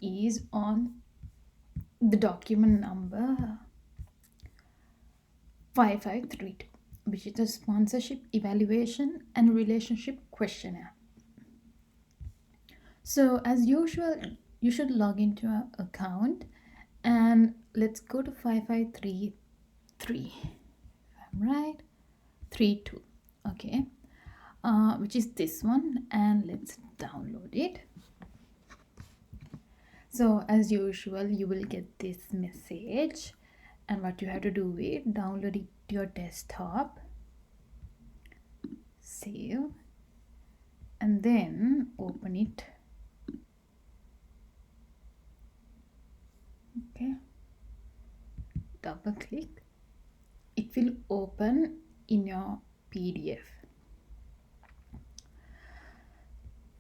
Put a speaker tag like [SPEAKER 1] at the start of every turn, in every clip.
[SPEAKER 1] is on the document number 5532, which is the sponsorship evaluation and relationship questionnaire. So as usual, you should log into your account and let's go to 5533, if I'm right, 32, okay, which is this one, and let's download it. So as usual, you will get this message, and what you have to do is download it to your desktop, save, and then open it. Okay, double click, it will open in your PDF.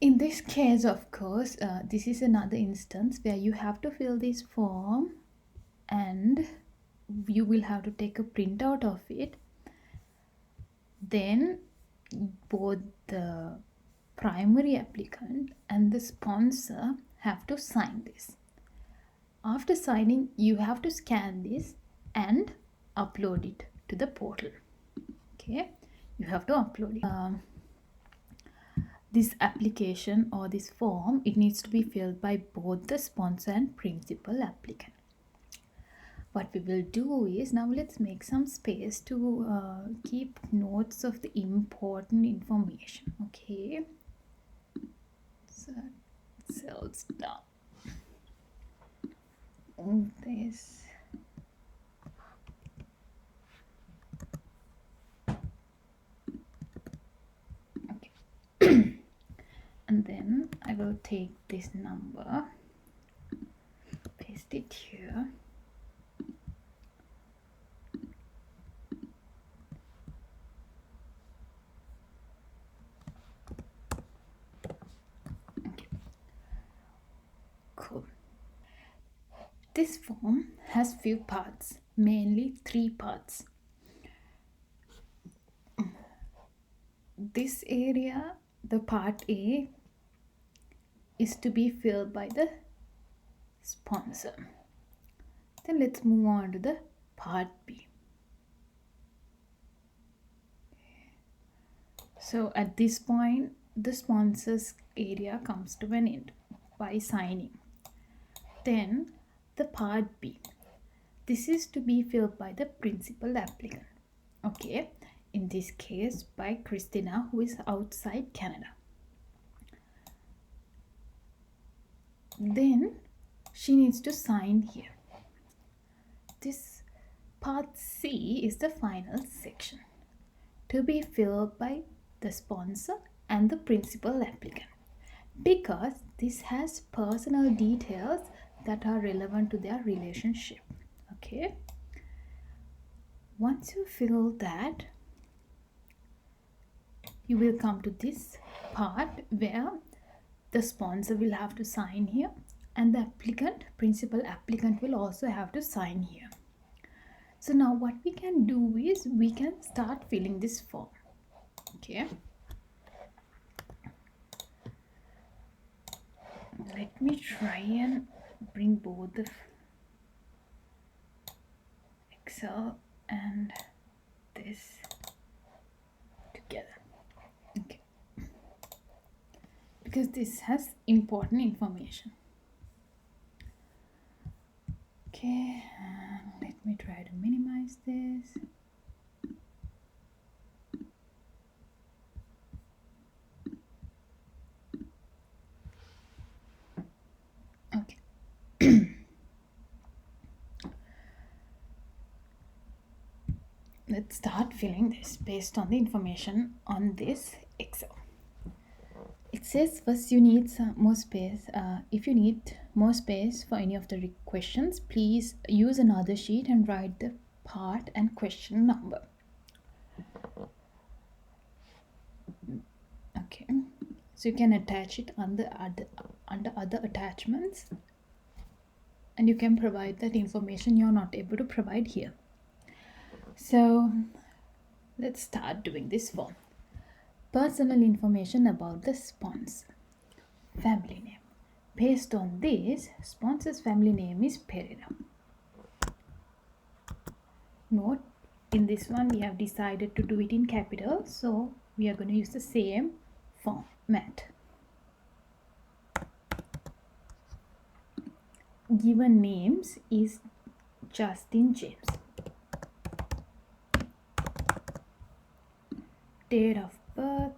[SPEAKER 1] In this case, of course, this is another instance where you have to fill this form and you will have to take a printout of it. Then both the primary applicant and the sponsor have to sign this. After signing, you have to scan this and upload it to the portal. Okay, you have to upload it. This application or this form, it needs to be filled by both the sponsor and principal applicant. What we will do is, now let's make some space to keep notes of the important information. Okay, so cells down. This. Okay. And then I will take this number, paste it here. Okay. Cool. This form has few parts, mainly 3 parts. This area, the part A, is to be filled by the sponsor. Then let's move on to the part B. So at this point, the sponsor's area comes to an end by signing. Then the part B, this is to be filled by the principal applicant. Okay, in this case by Christina, who is outside Canada. Then she needs to sign here. This part C is the final section, to be filled by the sponsor and the principal applicant, because this has personal details that are relevant to their relationship. Okay, once you fill that, you will come to this part where the sponsor will have to sign here and the applicant, principal applicant, will also have to sign here. So now what we can do is we can start filling this form. Okay, let me try and bring both the Excel and this together. Okay, because this has important information. Okay, let me try to minimize this. Okay. Let's start filling this based on the information on this Excel. It says first you need some more space. If you need more space for any of the questions, please use another sheet and write the part and question number. Okay, so you can attach it under other attachments, and you can provide that information you're not able to provide here. So let's start doing this form. Personal information about the sponsor: family name, based on this, sponsor's family name is Pereira. Note, in this one we have decided to do it in capital, so we are going to use the same format. Given names is Justin James. Date of birth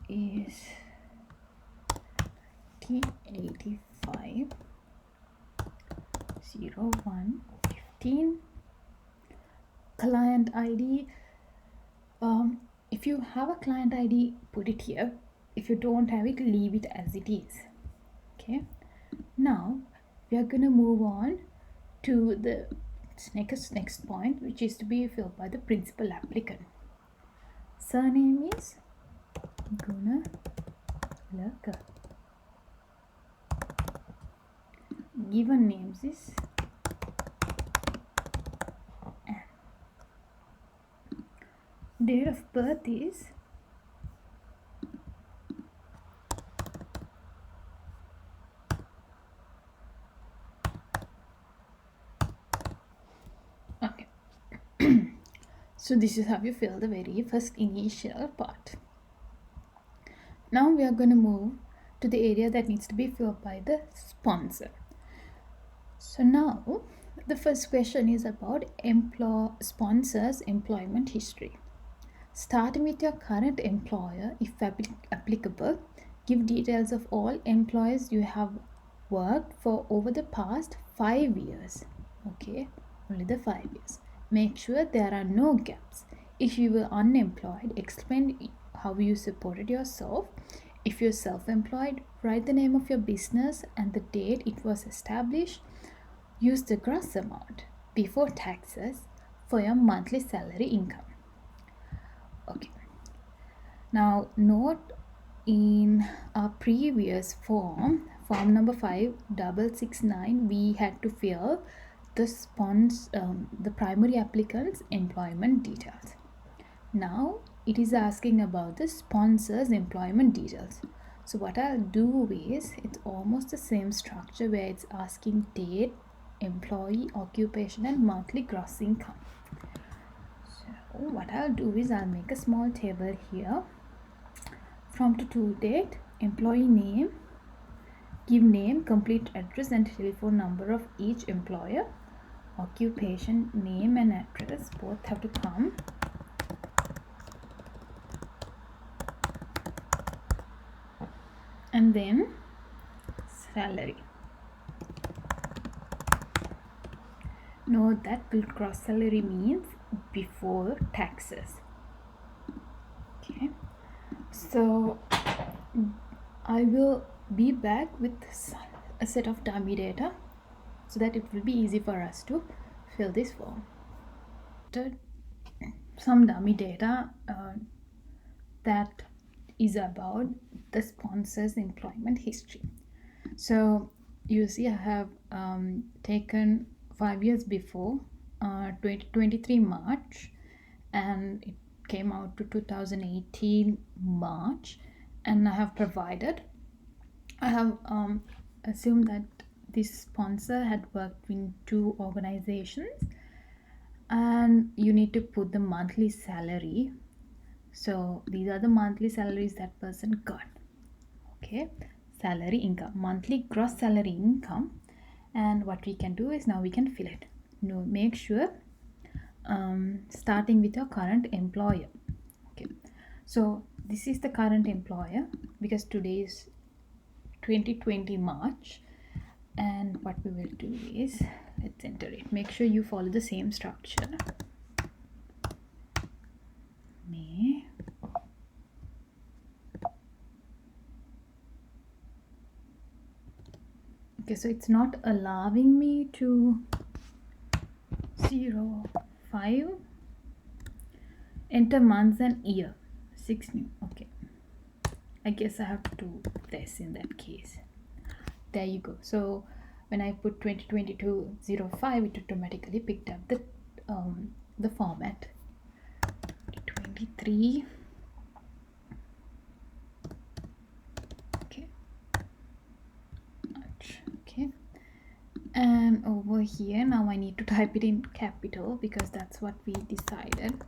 [SPEAKER 1] is 1985 0115. Client ID, if you have a client ID, put it here. If you don't have it, leave it as it is. Okay, now we are going to move on to the next point, which is to be filled by the principal applicant. Surname is Gunalaka. Given names is Anne. Date of birth is okay. So this is how you fill the very first initial part. Now we are going to move to the area that needs to be filled by the sponsor. So now the first question is about sponsor's employment history. Starting with your current employer, if applicable, give details of all employees you have worked for over the past 5 years. Okay, only the 5 years. Make sure there are no gaps. If you were unemployed, explain how you supported yourself. If you're self-employed, write the name of your business and the date it was established. Use the gross amount before taxes for your monthly salary income. Okay, now note, in our previous form number 5669, we had to fill the primary applicant's employment details. Now it is asking about the sponsor's employment details. So what I'll do is, it's almost the same structure where it's asking date, employee, occupation and monthly gross income. So what I'll do is, I'll make a small table here. From to date, employee name, give name, complete address and telephone number of each employer. Occupation, name and address both have to come. And then salary. Note that gross salary means before taxes. Okay, so I will be back with a set of dummy data so that it will be easy for us to fill this form. Some dummy data that is about the sponsor's employment history. So you see, I have taken 5 years before 2023 March, and it came out to 2018 March, and I have assumed that this sponsor had worked in 2 organizations, and you need to put the monthly salary. So these are the monthly salaries that person got. Okay, salary income, monthly gross salary income. And what we can do is, now we can fill it. Now make sure starting with your current employer. Okay, so this is the current employer because today is 2020 March, and what we will do is, let's enter it. Make sure you follow the same structure. May. Okay, so it's not allowing me to 05 enter months and year. 6 new. Okay, I guess I have to do this in that case. There you go. So when I put 2022-05, it automatically picked up the format. 23. Okay, March. Okay, and over here now I need to type it in capital because that's what we decided.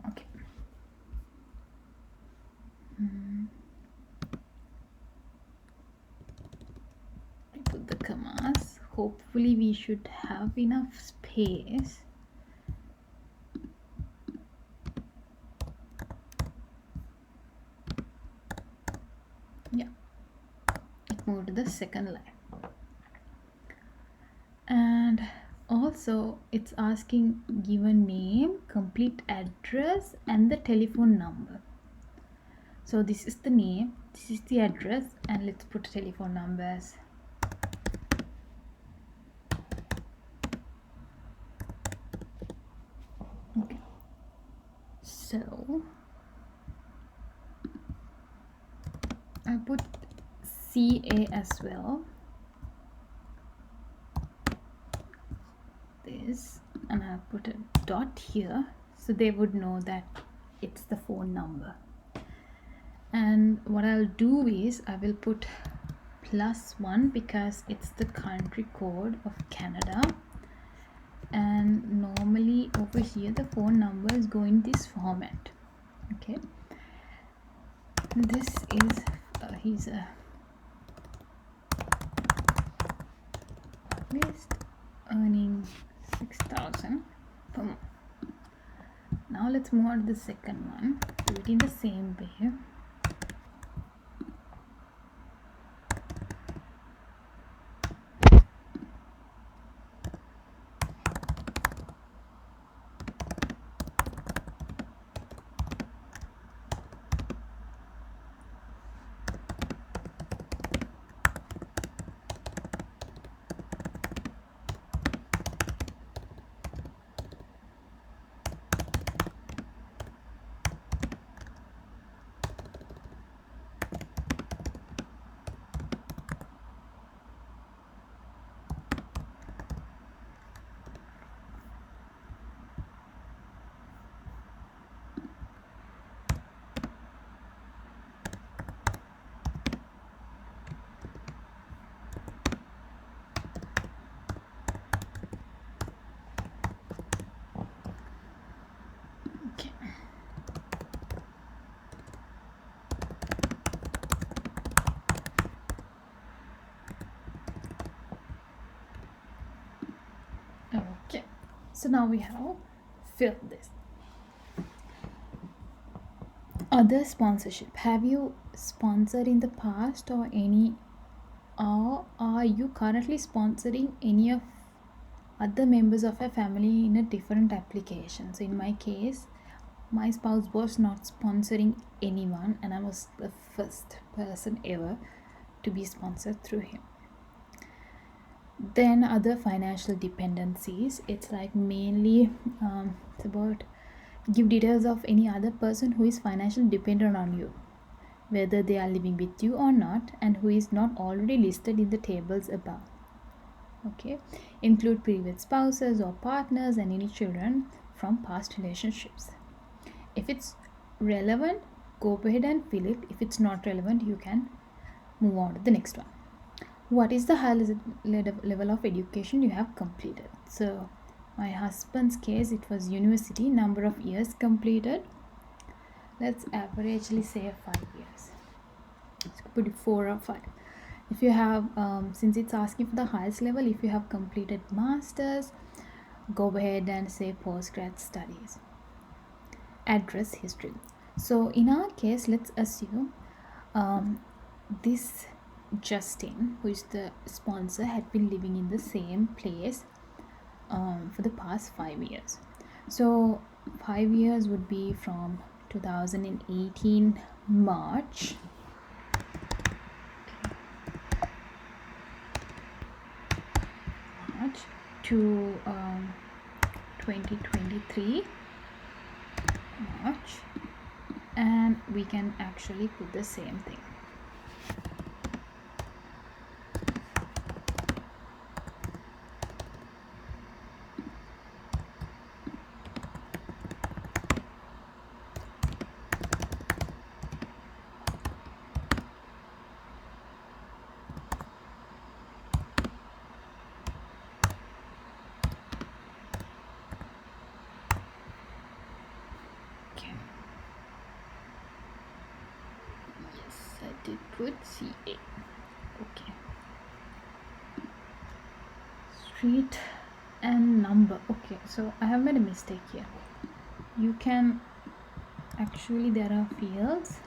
[SPEAKER 1] Okay. I put the commas. Hopefully we should have enough space. Yeah, it moved to the second line. And also it's asking given name, complete address, and the telephone number. So this is the name, this is the address, and let's put telephone numbers. Okay, so I put CA as well, this, and I put a dot here so they would know that it's the phone number. And what I'll do is I will put +1 because it's the country code of Canada, and normally over here the phone number is going this format. Okay, this is he's a list earning 6,000 per month. Now let's move on to the second one, do it in the same way. Okay. Okay, so now we have filled this. Other sponsorship. Have you sponsored in the past or are you currently sponsoring any of other members of a family in a different application? So in my case, my spouse was not sponsoring anyone and I was the first person ever to be sponsored through him. Then other financial dependencies, it's like mainly it's about give details of any other person who is financially dependent on you, whether they are living with you or not, and who is not already listed in the tables above. Okay, include previous spouses or partners and any children from past relationships. If it's relevant, go ahead and fill it. If it's not relevant, you can move on to the next one. What is the highest level of education you have completed? So my husband's case, it was university. Number of years completed, let's averagely say 5 years. Let's put it 4 or 5. If you have since it's asking for the highest level, if you have completed masters, go ahead and say postgrad studies. Address history. So in our case, let's assume this Justin, who is the sponsor, had been living in the same place for the past 5 years. So 5 years would be from 2018 March to 2023 March, and we can actually put the same thing. did put CA. Okay. Street and number. Okay, so I have made a mistake here. You can actually, there are fields.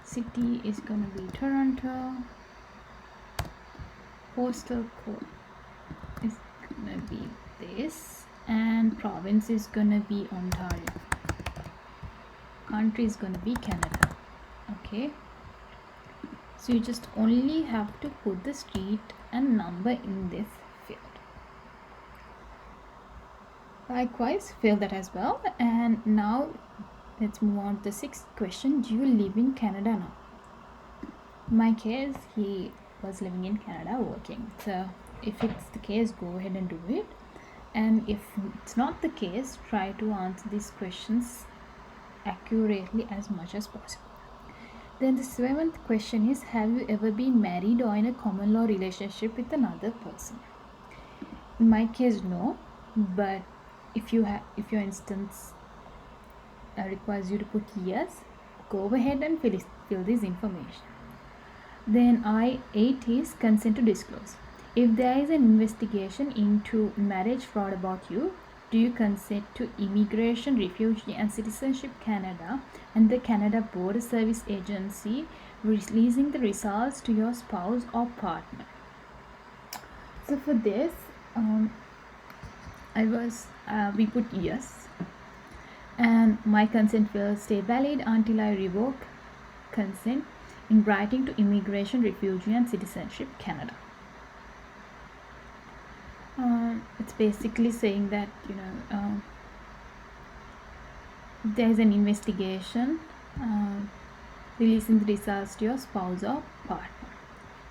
[SPEAKER 1] City is gonna be Toronto. Postal code is gonna be this, and province is gonna be Ontario. Country is gonna be Canada. Okay, so you just only have to put the street and number in this field. Likewise, fill that as well. And now let's move on to the sixth question. Do you live in Canada now? In my case, he was living in Canada working. So if it's the case, go ahead and do it. And if it's not the case, try to answer these questions accurately as much as possible. Then the seventh question is, have you ever been married or in a common law relationship with another person? In my case, no, but if your instance requires you to put yes, go ahead and fill this information. Then I-8 is consent to disclose. If there is an investigation into marriage fraud about you, do you consent to Immigration, Refugee and Citizenship Canada and the Canada Border Service Agency releasing the results to your spouse or partner? So for this, we put yes, and my consent will stay valid until I revoke consent in writing to Immigration, Refugee and Citizenship Canada. It's basically saying that there is an investigation releasing the results to your spouse or partner.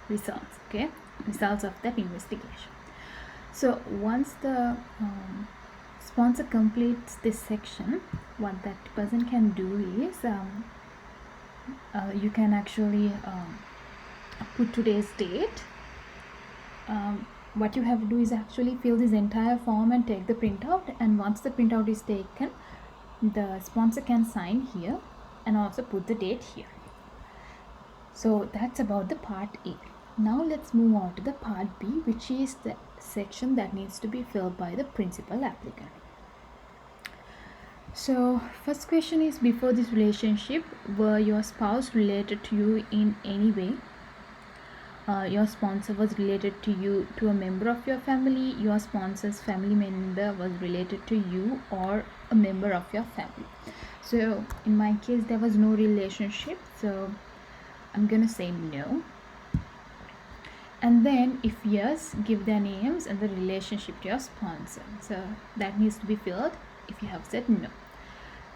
[SPEAKER 1] Results of that investigation. So once the sponsor completes this section, what that person can do is you can actually put today's date. What you have to do is actually fill this entire form and take the printout, and once the printout is taken, the sponsor can sign here and also put the date here. So that's about the part A. Now let's move on to the part B, which is the section that needs to be filled by the principal applicant. So first question is, before this relationship, were your spouse related to you in any way? Your sponsor was related to you, to a member of your family, your sponsor's family member was related to you or a member of your family. So in my case, there was no relationship, so I'm gonna say no. And then if yes, give their names and the relationship to your sponsor. So that needs to be filled if you have said no.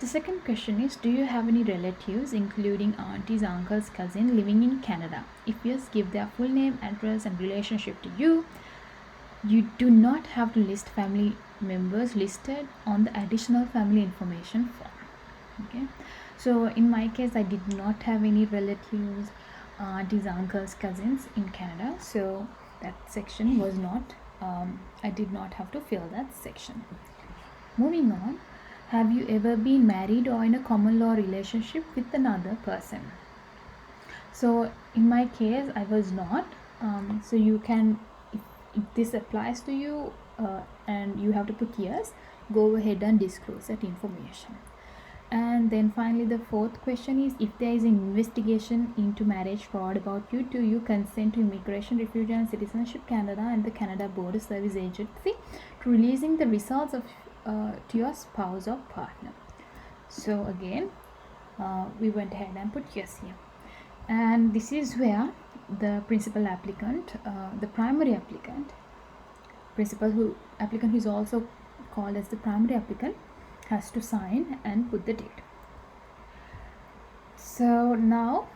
[SPEAKER 1] The second question is, do you have any relatives, including aunties, uncles, cousins, living in Canada? If yes, give their full name, address and relationship to you. You do not have to list family members listed on the additional family information form. Okay, so in my case, I did not have any relatives, aunties, uncles, cousins in Canada, so that section was not, I did not have to fill that section. Moving on. Have you ever been married or in a common law relationship with another person? So in my case, I was not. So you can, if this applies to you and you have to put yes, go ahead and disclose that information. And then finally, the fourth question is, if there is an investigation into marriage fraud about you, do you consent to Immigration, Refugee and Citizenship Canada and the Canada Border Service Agency to releasing the results of to your spouse or partner? So again, we went ahead and put yes here, and this is where the principal applicant, the primary applicant, applicant who is also called as the primary applicant, has to sign and put the date. So now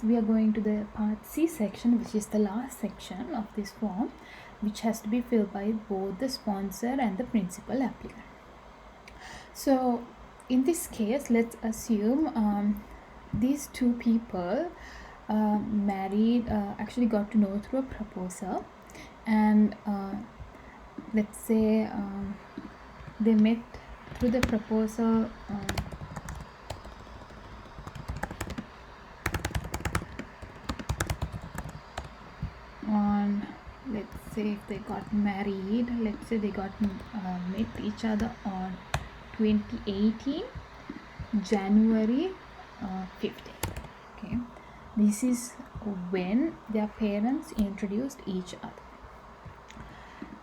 [SPEAKER 1] we are going to the part C section, which is the last section of this form, which has to be filled by both the sponsor and the principal applicant. So in this case, let's assume these two people married, actually got to know through a proposal, and let's say they met through the proposal let's say if they got married, let's say they got met each other on 2018 January 15th. Okay, this is when their parents introduced each other,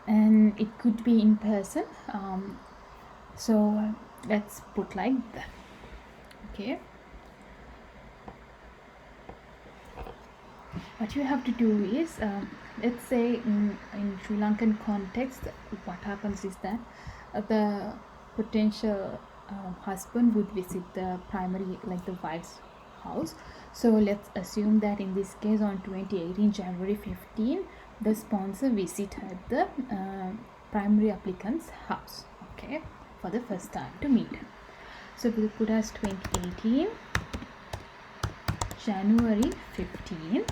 [SPEAKER 1] and it could be in person. So let's put like that. Okay, what you have to do is, let's say in Sri Lankan context, what happens is that the potential husband would visit the primary, like the wife's house. So let's assume that in this case on 2018 January 15, the sponsor visited the primary applicant's house, okay, for the first time to meet him. So we'll put as 2018 January 15th,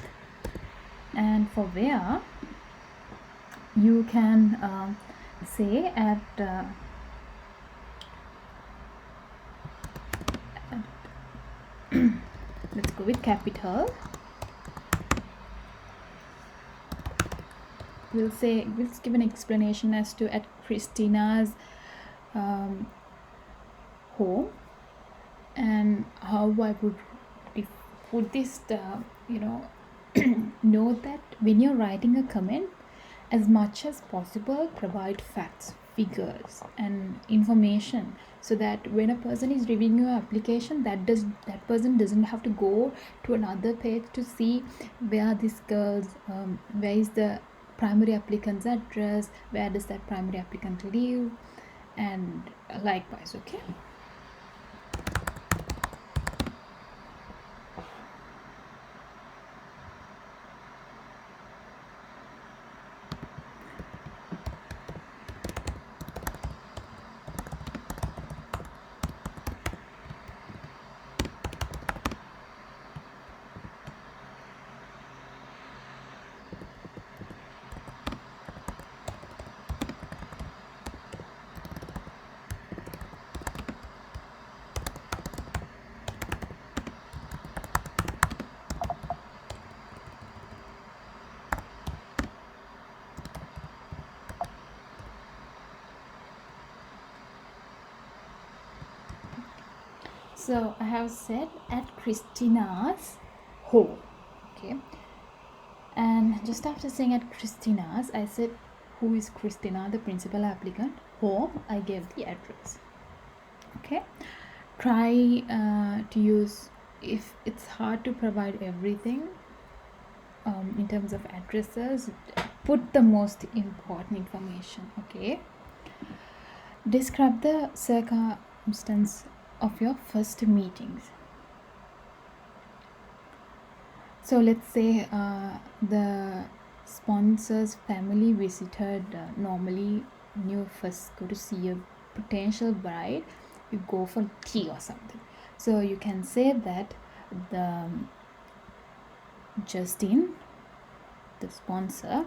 [SPEAKER 1] and for where you can say at let's go with capital. We'll give an explanation as to at Christina's home, and how I would put this, note that when you're writing a comment, as much as possible provide facts, figures and information, so that when a person is reviewing your application, that person doesn't have to go to another page to see where this girl's where is the primary applicant's address, where does that primary applicant live, and likewise. Okay, so I have said at Christina's home. Okay, and just after saying at Christina's, I said who is Christina, the principal applicant. Home, I gave the address. Okay, try to use, if it's hard to provide everything in terms of addresses, put the most important information. Okay, describe the circumstance of your first meetings. So let's say the sponsor's family visited, normally when you first go to see a potential bride, you go for tea or something. So you can say that the Justin, the sponsor's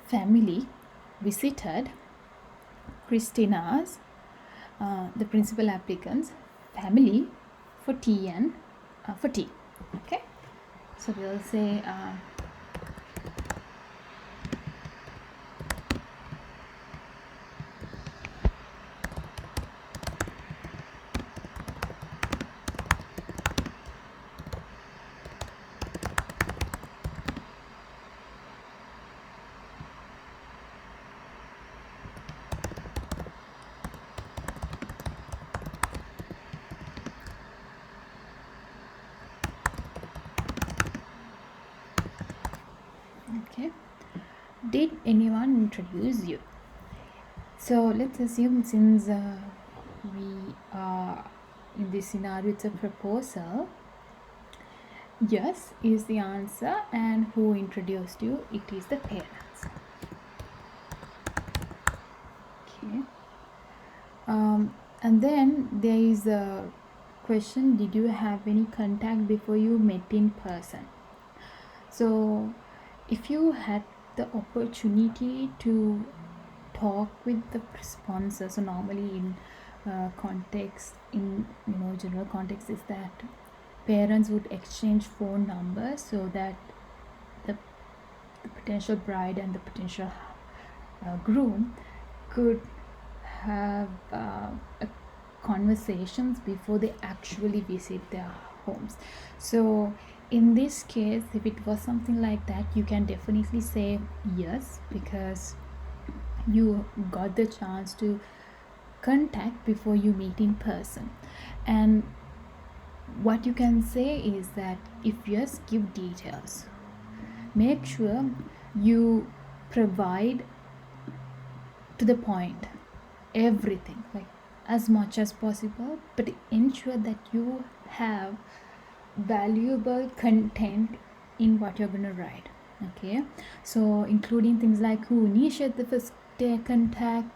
[SPEAKER 1] family, visited Christina's, the principal applicant's family for tea and for tea. Okay, so we'll say okay, did anyone introduce you? So let's assume, since we are in this scenario, it's a proposal. Yes is the answer, and who introduced you? It is the parents. Okay, and then there is a question, did you have any contact before you met in person? So if you had the opportunity to talk with the sponsor, so normally in context, in general context, is that parents would exchange phone numbers so that the the potential bride and the potential groom could have conversations before they actually visit their homes. So in this case, if it was something like that, you can definitely say yes, because you got the chance to contact before you meet in person. And what you can say is that if yes, give details. Make sure you provide to the point everything, like as much as possible, but ensure that you have valuable content in what you're going to write. Okay, so including things like who initiated the first contact,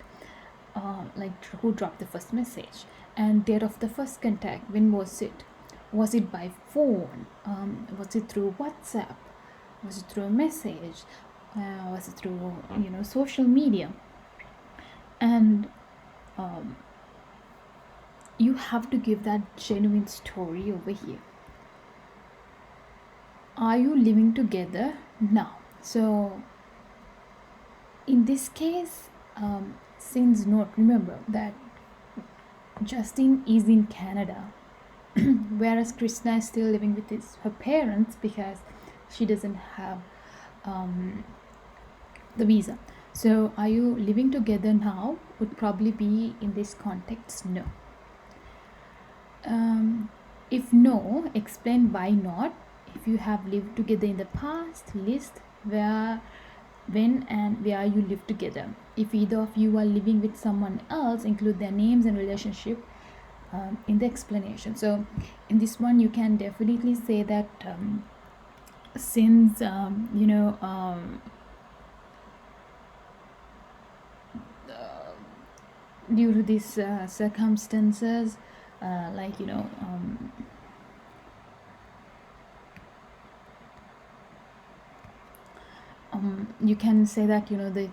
[SPEAKER 1] like who dropped the first message, and date of the first contact. When was it? Was it by phone? Was it through WhatsApp? Was it through a message? Was it through social media? And you have to give that genuine story over here. Are you living together now? So in this case, since note, remember that Justin is in Canada, whereas Krishna is still living with her parents because she doesn't have the visa. So are you living together now would probably be in this context no. If no, explain why not. If you have lived together in the past, list where, when and where you live together. If either of you are living with someone else, include their names and relationship in the explanation. So in this one you can definitely say that since due to these circumstances, you can say that the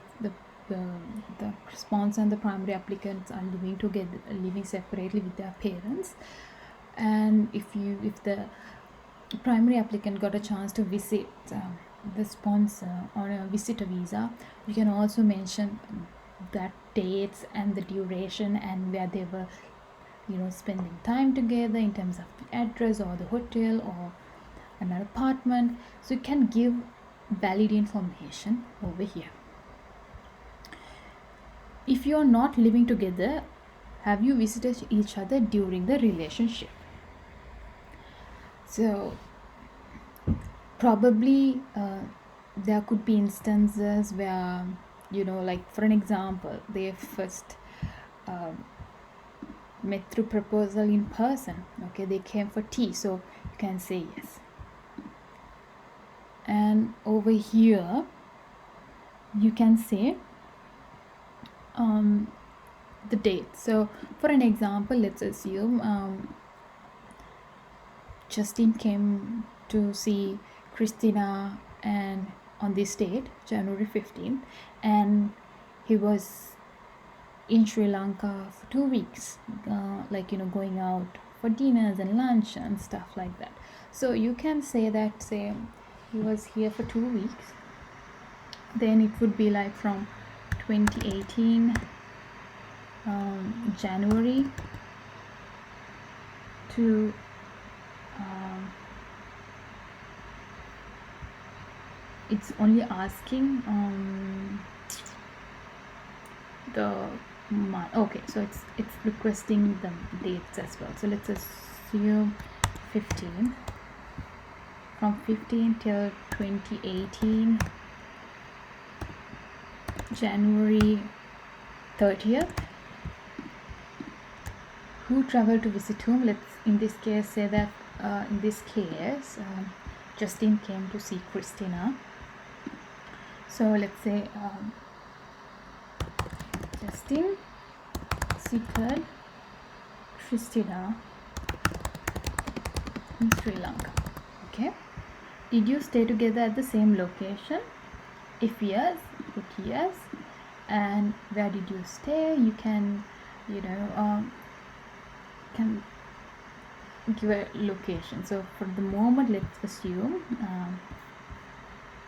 [SPEAKER 1] sponsor and the primary applicants are living together, living separately with their parents. And if the primary applicant got a chance to visit the sponsor on a visitor visa, you can also mention that dates and the duration and where they were spending time together in terms of the address or the hotel or an apartment. So you can give valid information over here. If you are not living together, have you visited each other during the relationship? So probably there could be instances where like for an example, they first met through proposal in person. Okay, they came for tea, so you can say yes. And over here you can say the date. So for an example, let's assume Justin came to see Christina and on this date, January 15th, and he was in Sri Lanka for 2 weeks, going out for dinners and lunch and stuff like that. So you can say that, say he was here for 2 weeks, then it would be like from 2018 January to it's only asking the month. Okay, so it's requesting the dates as well. So let's assume 15, from 15 till 2018 January 30th. Who traveled to visit whom? Let's in this case say that in this case Justin came to see Christina. So let's say Justin visited Christina in Sri Lanka. Okay, did you stay together at the same location? If yes, put yes. And where did you stay? You can can give a location. So for the moment, let's assume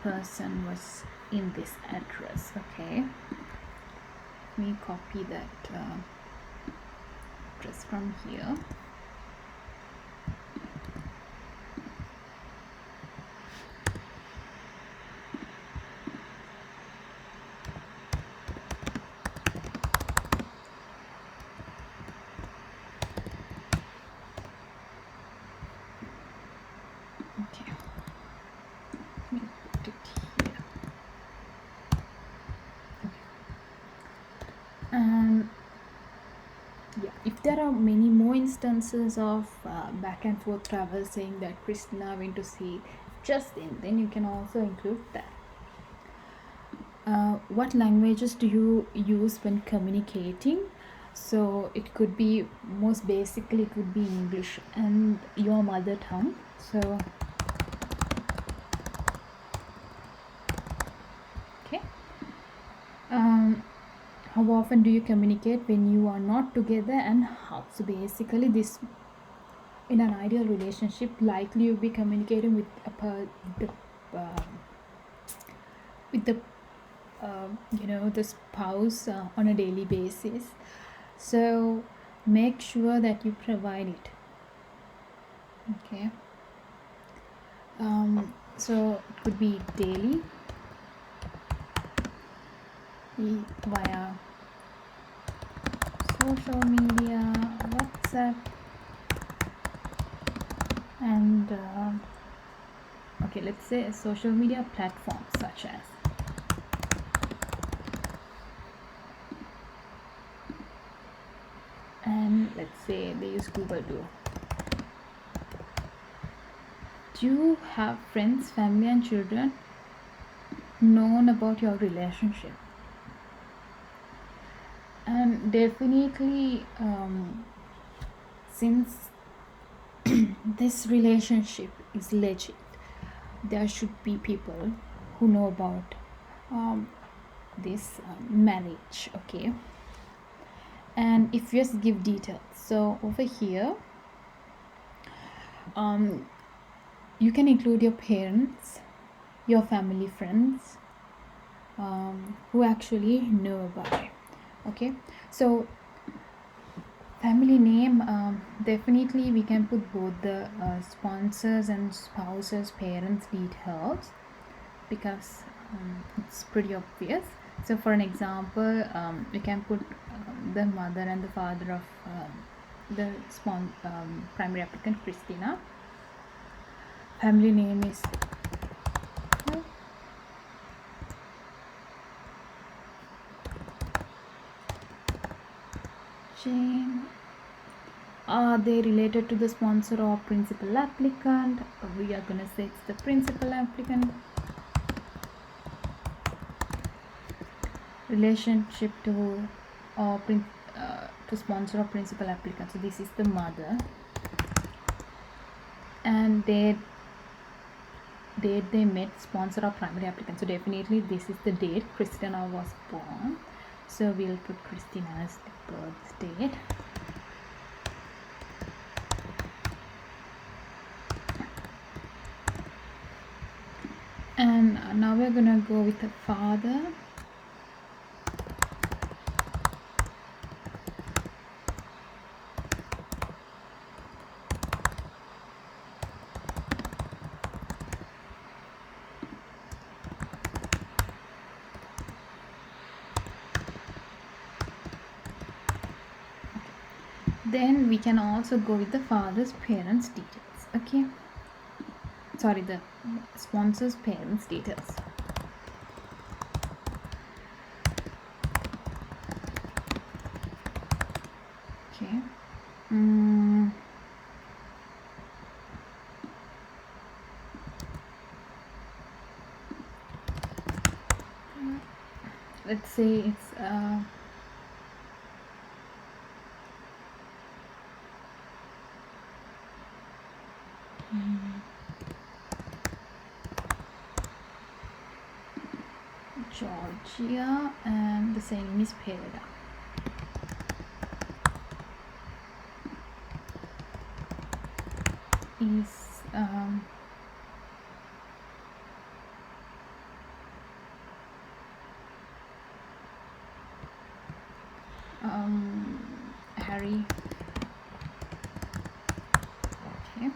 [SPEAKER 1] person was in this address. Okay, let me copy that address from here. Okay, let me put it here. And yeah, if there are many more instances of back and forth travel saying that Christina went to see Justin, then you can also include that. What languages do you use when communicating? So it could be, most basically it would be English and your mother tongue. So okay, how often do you communicate when you are not together and how? So basically this, in an ideal relationship, likely you'll be communicating with the the spouse on a daily basis. So make sure that you provide it. Okay, so it could be daily via social media, WhatsApp, and okay, let's say a social media platform such as and let's say they use Google too. Do you have friends, family and children known about your relationship? And definitely since this relationship is legit, there should be people who know about this marriage. Okay, and if you just give details, so over here you can include your parents, your family, friends who actually know about it. Okay, so family name, definitely we can put both the sponsors and spouses parents details because it's pretty obvious. So for an example, we can put the mother and the father of the primary applicant Christina. Family name is Jane. Are they related to the sponsor or principal applicant? We are gonna say it's the principal applicant. Relationship to or to sponsor or principal applicant. So this is the mother, and date they met, sponsor or primary applicant. So definitely this is the date Christina was born. So we'll put Christina's birth date. And now we're gonna go with the father. Then we can also go with the father's parents details. Okay, sorry, the sponsor's parents details. Okay, let's say it's Georgia, and the same is Pereda. Is Harry. Okay.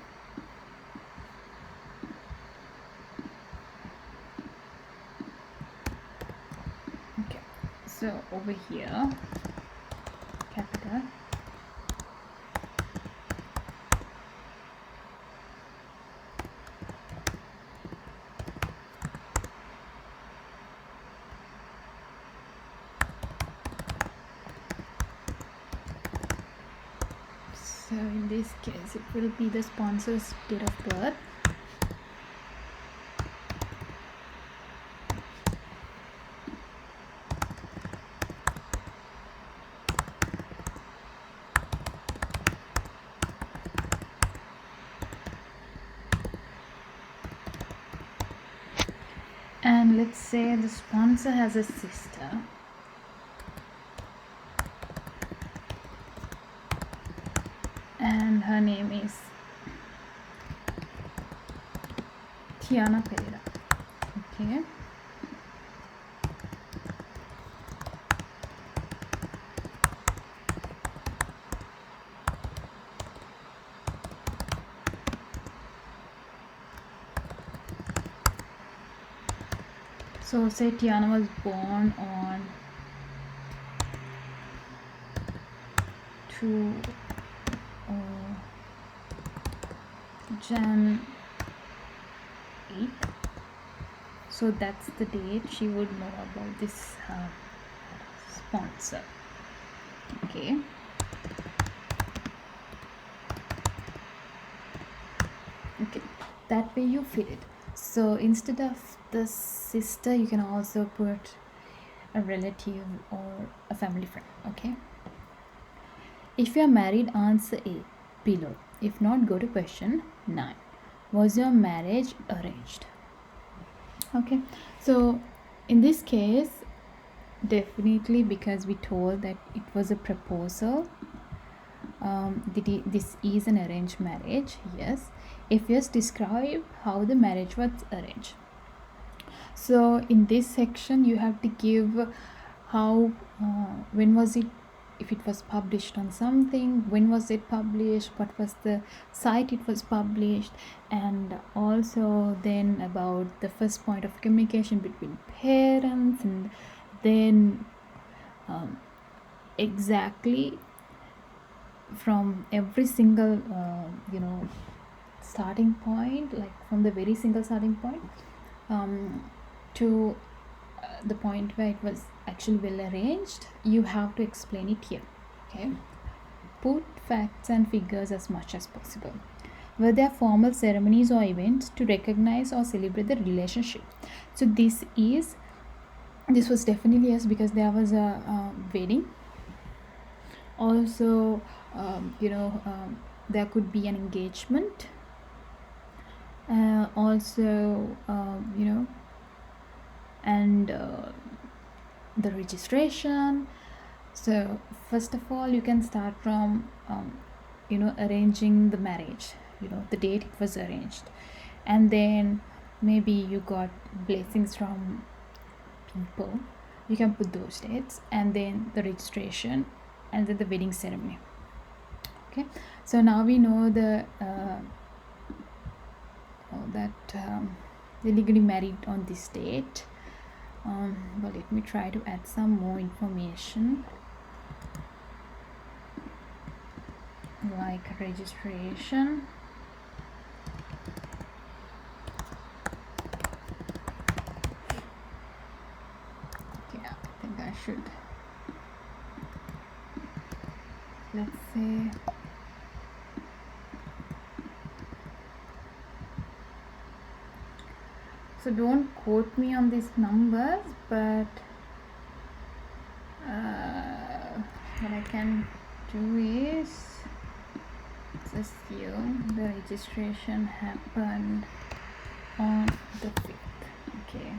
[SPEAKER 1] Okay. So over here, capital. So in this case, it will be the sponsor's date of birth. And let's say the sponsor has a sister. And her name is Tiana Pereira. Okay. So say Tiana was born on 2 Jan 8th. So that's the date she would know about this sponsor. Okay. Okay, that way you fill it. So instead of the sister, you can also put a relative or a family friend. Okay. If you are married, answer A below. If not, go to question 9. Was your marriage arranged? Okay, so in this case, definitely, because we told that it was a proposal, this is an arranged marriage. Yes. If yes, describe how the marriage was arranged. So in this section you have to give how, when was it, if it was published on something, when was it published, what was the site it was published, and also then about the first point of communication between parents, and then exactly from every single starting point, like from the very single starting point to the point where it was actually well arranged, you have to explain it here. Okay, put facts and figures as much as possible. Were there formal ceremonies or events to recognize or celebrate the relationship? So this was definitely yes, because there was a wedding. Also there could be an engagement, also and the registration. So first of all, you can start from arranging the marriage, the date it was arranged, and then maybe you got blessings from people, you can put those dates, and then the registration, and then the wedding ceremony. Okay, so now we know the that they're legally married on this date. But let me try to add some more information, like registration. Okay, I think I should, let's say, so don't quote me on these numbers, but what I can do is assume the registration happened on the 5th. Okay,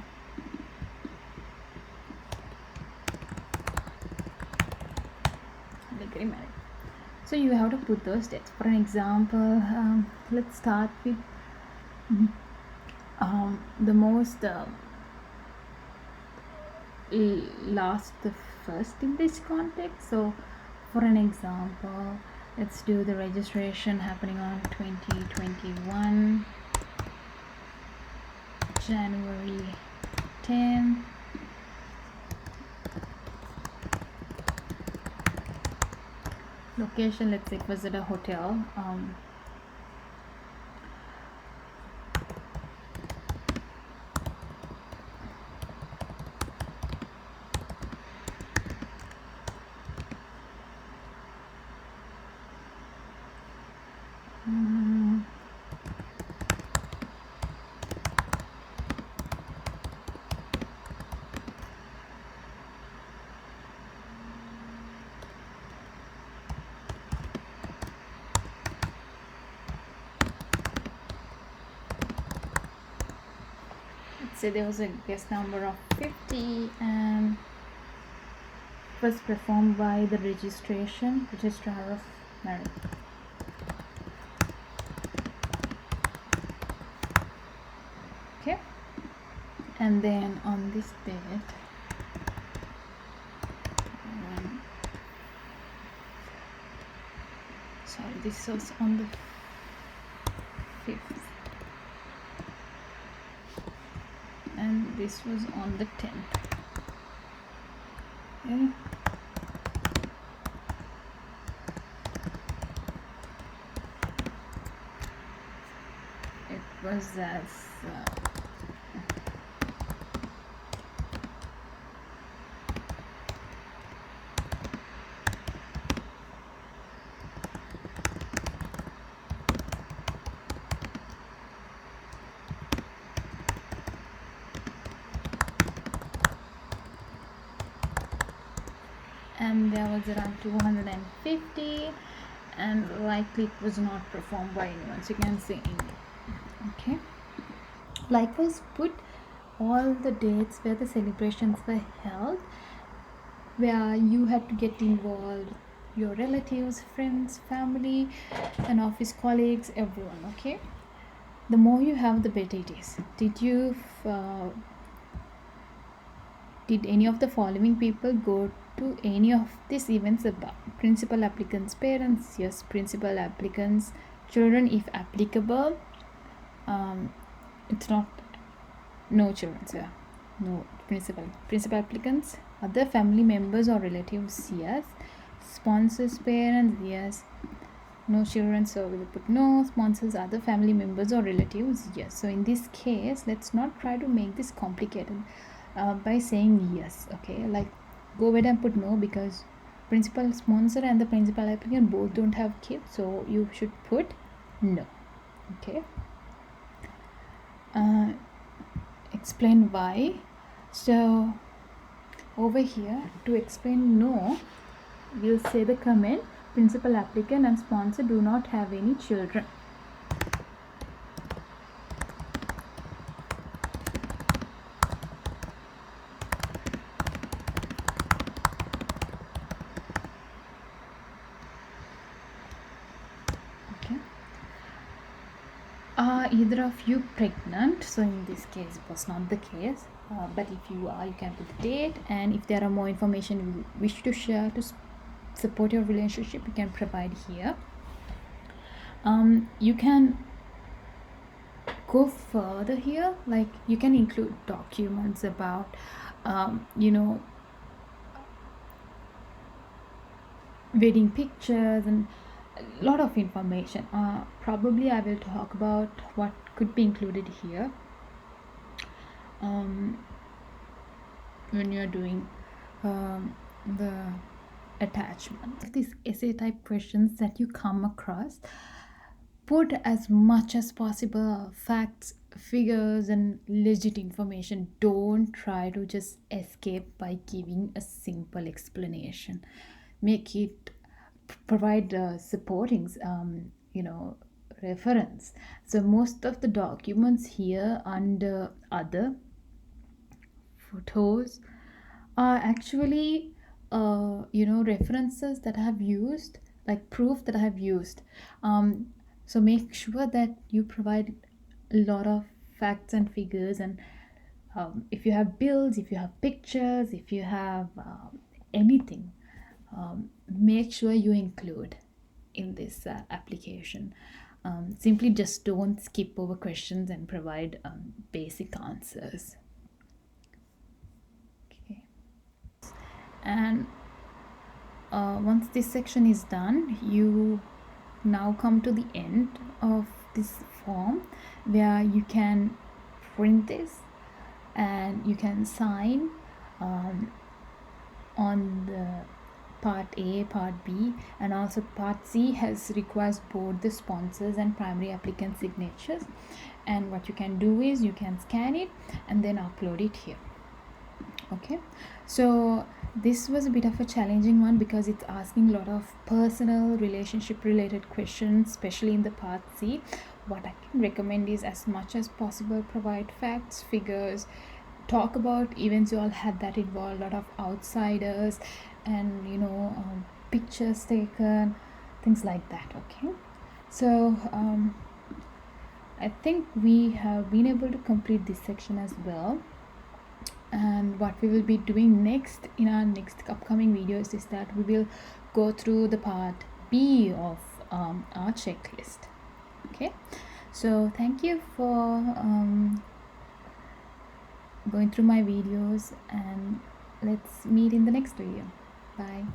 [SPEAKER 1] legally married. So you have to put those dates. For an example, let's start with the most last the first in this context. So for an example, let's do the registration happening on 2021 January 10. Location, let's say it was at a hotel. Let's say there was a guest number of 50 and was performed by the registrar of marriage. Okay, and then on this date, sorry, this was on the 5th, and this was on the 10th. Okay. It was as and there was around 250, and likely it was not performed by anyone, so you can say any. Okay, likewise put all the dates where the celebrations were held, where you had to get involved, your relatives, friends, family, and office colleagues, everyone. Okay, the more you have, the better it is. Did any of the following people go to any of these events above? Principal applicants' parents, yes. Principal applicants' children, if applicable. It's not no children, yeah. No principal applicants, other family members or relatives, yes. Sponsors' parents, yes. No children, so we'll put no. Sponsors, other family members or relatives, yes. So in this case, let's not try to make this complicated by saying yes. Okay, like go ahead and put no, because principal sponsor and the principal applicant both don't have kids, so you should put no. Okay, explain why. So over here, to explain no, we'll say the comment: principal applicant and sponsor do not have any children. Either of you pregnant? So in this case it was not the case, but if you are, you can put the date, and if there are more information you wish to share to support your relationship, you can provide here. You can go further here, like you can include documents about wedding pictures and a lot of information. Probably I will talk about what could be included here when you're doing the attachment. These essay type questions that you come across, put as much as possible facts, figures, and legit information. Don't try to just escape by giving a simple explanation. Make it provide supporting reference. So most of the documents here under other photos are actually references that I have used, like proof that I have used. So make sure that you provide a lot of facts and figures and if you have bills, if you have pictures, if you have anything, make sure you include in this application. Simply just don't skip over questions and provide basic answers. Okay. And once this section is done, you now come to the end of this form where you can print this and you can sign on the part A, part B, and also part C has requires both the sponsors and primary applicant signatures. And what you can do is you can scan it and then upload it here. Okay, so this was a bit of a challenging one because it's asking a lot of personal relationship related questions, especially in the part C. What I can recommend is, as much as possible, provide facts, figures, talk about events you all had that involved a lot of outsiders, and pictures taken, things like that. Okay, so I think we have been able to complete this section as well. And what we will be doing next in our next upcoming videos is that we will go through the part B of our checklist. Okay, so thank you for going through my videos, and let's meet in the next video. Bye.